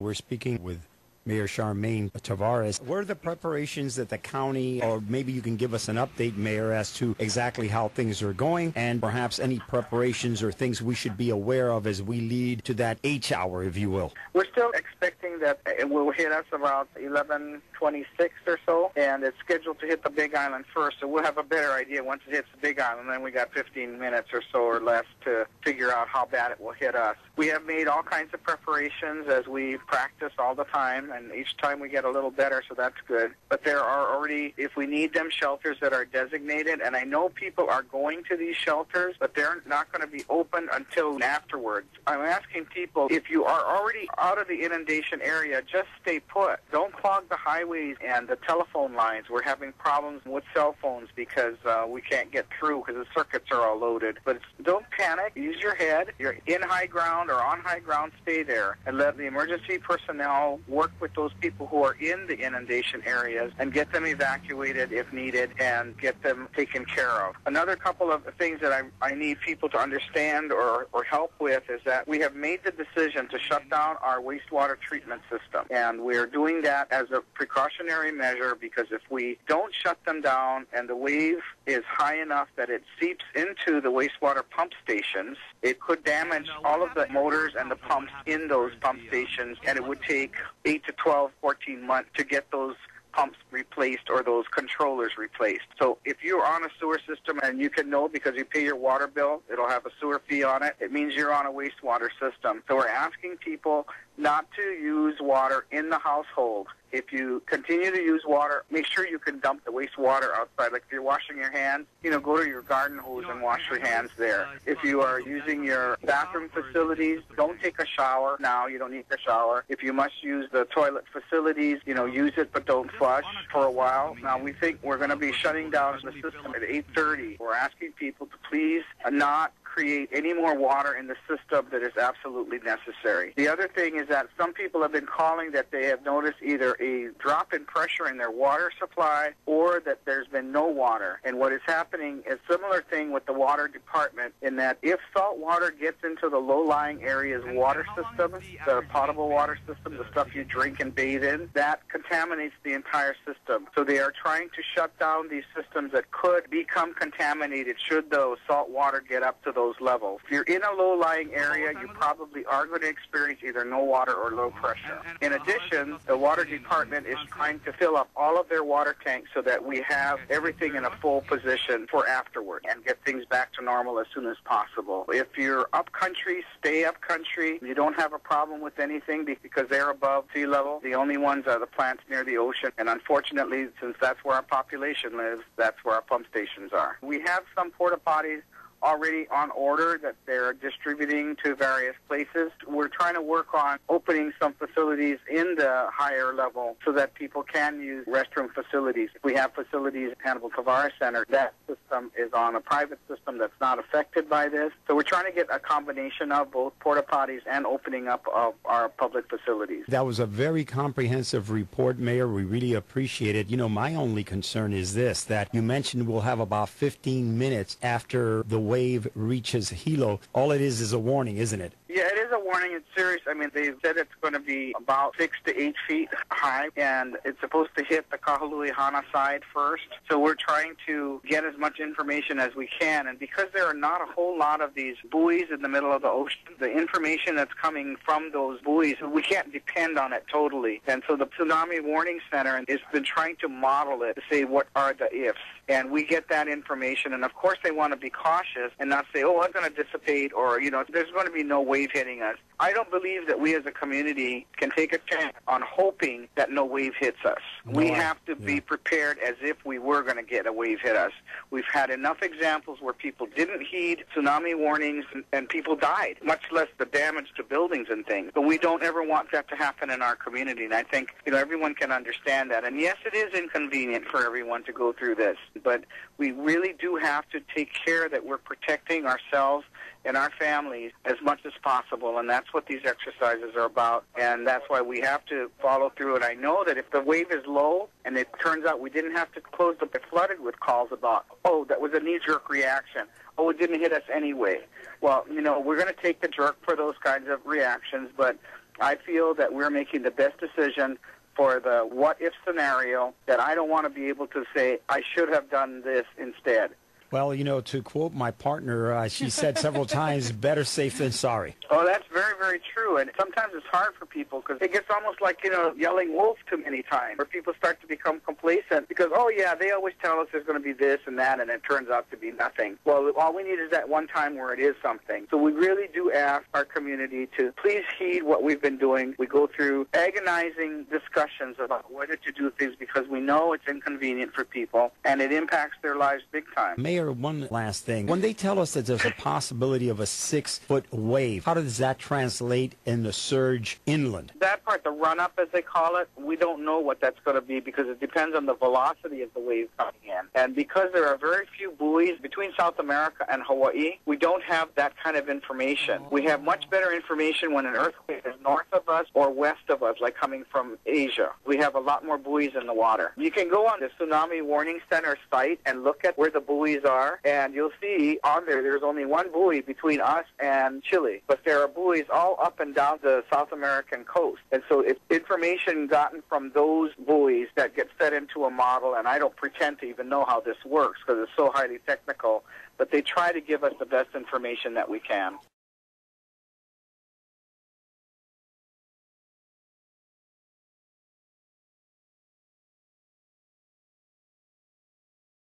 We're speaking with Mayor Charmaine Tavares. What are the preparations that the county, or maybe you can give us an update, Mayor, as to exactly how things are going and perhaps any preparations or things we should be aware of as we lead to that H hour, if you will? We're still expecting that it will hit us about 11:26 or so, and it's scheduled to hit the Big Island first, so we'll have a better idea once it hits the Big Island. Then we got 15 minutes or so or less to figure out how bad it will hit us. We have made all kinds of preparations as we practice all the time, and each time we get a little better, so that's good. But there are already, if we need them, shelters that are designated, and I know people are going to these shelters, but they're not going to be open until afterwards. I'm asking people, if you are already out of the inundation area, just stay put. Don't clog the highways and the telephone lines. We're having problems with cell phones because we can't get through because the circuits are all loaded. But don't panic. Use your head. You're in high ground or on high ground, stay there, and let the emergency personnel work with those people who are in the inundation areas and get them evacuated if needed and get them taken care of. Another couple of things that I need people to understand or help with is that we have made the decision to shut down our wastewater treatment system, and we're doing that as a precautionary measure because if we don't shut them down and the wave is high enough that it seeps into the wastewater pump stations, it could damage all of the motors and the pumps in those pump stations, and it would take 8 to 12, 14 months to get those pumps replaced or those controllers replaced. So if you're on a sewer system, and you can know because you pay your water bill, it'll have a sewer fee on it, it means you're on a wastewater system. So we're asking people not to use water in the household. If you continue to use water, make sure you can dump the wastewater outside. Like if you're washing your hands, go to your garden hose and wash your hands there. If you are using your bathroom facilities, don't take a shower now. You don't need a shower. If you must use the toilet facilities, use it but don't flush for a while. Now we think we're going to be shutting down the system at 8:30. We're asking people to please not create any more water in the system that is absolutely necessary. The other thing is that some people have been calling that they have noticed either a drop in pressure in their water supply or that there's been no water. And what is happening is a similar thing with the water department in that if salt water gets into the low-lying areas water system, the potable water system, the stuff you drink and bathe in, that contaminates the entire system. So they are trying to shut down these systems that could become contaminated should the salt water get up to those levels. If you're in a low-lying area, you probably are going to experience either no water or low pressure. In addition, the water department is trying to fill up all of their water tanks so that we have everything in a full position for afterward and get things back to normal as soon as possible. If you're up country, stay up country. You don't have a problem with anything because they're above sea level. The only ones are the plants near the ocean, and unfortunately, since that's where our population lives, that's where our pump stations are. We have some porta potties already on order that they're distributing to various places. We're trying to work on opening some facilities in the higher level so that people can use restroom facilities. We have facilities at Hannibal Tavares Center. That system is on a private system that's not affected by this. So we're trying to get a combination of both porta potties and opening up of our public facilities. That was a very comprehensive report, Mayor. We really appreciate it. My only concern is this, that you mentioned we'll have about 15 minutes after the wave reaches Hilo. All it is a warning, isn't it? Yeah, it is a warning. It's serious. I mean, they said it's going to be about 6 to 8 feet high, and it's supposed to hit the Kahului-Hana side first. So we're trying to get as much information as we can, and because there are not a whole lot of these buoys in the middle of the ocean, the information that's coming from those buoys, we can't depend on it totally. And so the Tsunami Warning Center has been trying to model it to say what are the ifs. And we get that information, and of course they want to be cautious and not say, oh, it's going to dissipate, or, there's going to be no wave hitting us. I don't believe that we as a community can take a chance on hoping that no wave hits us. We have to be prepared as if we were going to get a wave hit us. We've had enough examples where people didn't heed tsunami warnings and people died, much less the damage to buildings and things. But we don't ever want that to happen in our community, and I think, everyone can understand that. And yes, it is inconvenient for everyone to go through this, but we really do have to take care that we're protecting ourselves and our families as much as possible, and that's what these exercises are about, and that's why we have to follow through. And I know that if the wave is low and it turns out we didn't have to close the flooded with calls about, oh, that was a knee-jerk reaction. oh, it didn't hit us anyway. Well, we're going to take the jerk for those kinds of reactions, but I feel that we're making the best decision for the what-if scenario, that I don't want to be able to say, I should have done this instead. Well, to quote my partner, she said several times, better safe than sorry. Oh, that's very, very true. And sometimes it's hard for people because it gets almost like, yelling wolf too many times, where people start to become complacent because, oh, yeah, they always tell us there's going to be this and that, and it turns out to be nothing. Well, all we need is that one time where it is something. So we really do ask our community to please heed what we've been doing. We go through agonizing discussions about whether to do things because we know it's inconvenient for people, and it impacts their lives big time. Mayor, one last thing. When they tell us that there's a possibility of a 6-foot wave, how does that translate in the surge inland? That part, the run-up as they call it, we don't know what that's going to be because it depends on the velocity of the wave coming in. And because there are very few buoys between South America and Hawaii, we don't have that kind of information. We have much better information when an earthquake is north of us or west of us, like coming from Asia. We have a lot more buoys in the water. You can go on the Tsunami Warning Center site and look at where the buoys are, and you'll see on there's only one buoy between us and Chile, but there are buoys all up and down the South American coast. And so it's information gotten from those buoys that gets fed into a model, and I don't pretend to even know how this works because it's so highly technical, but they try to give us the best information that we can.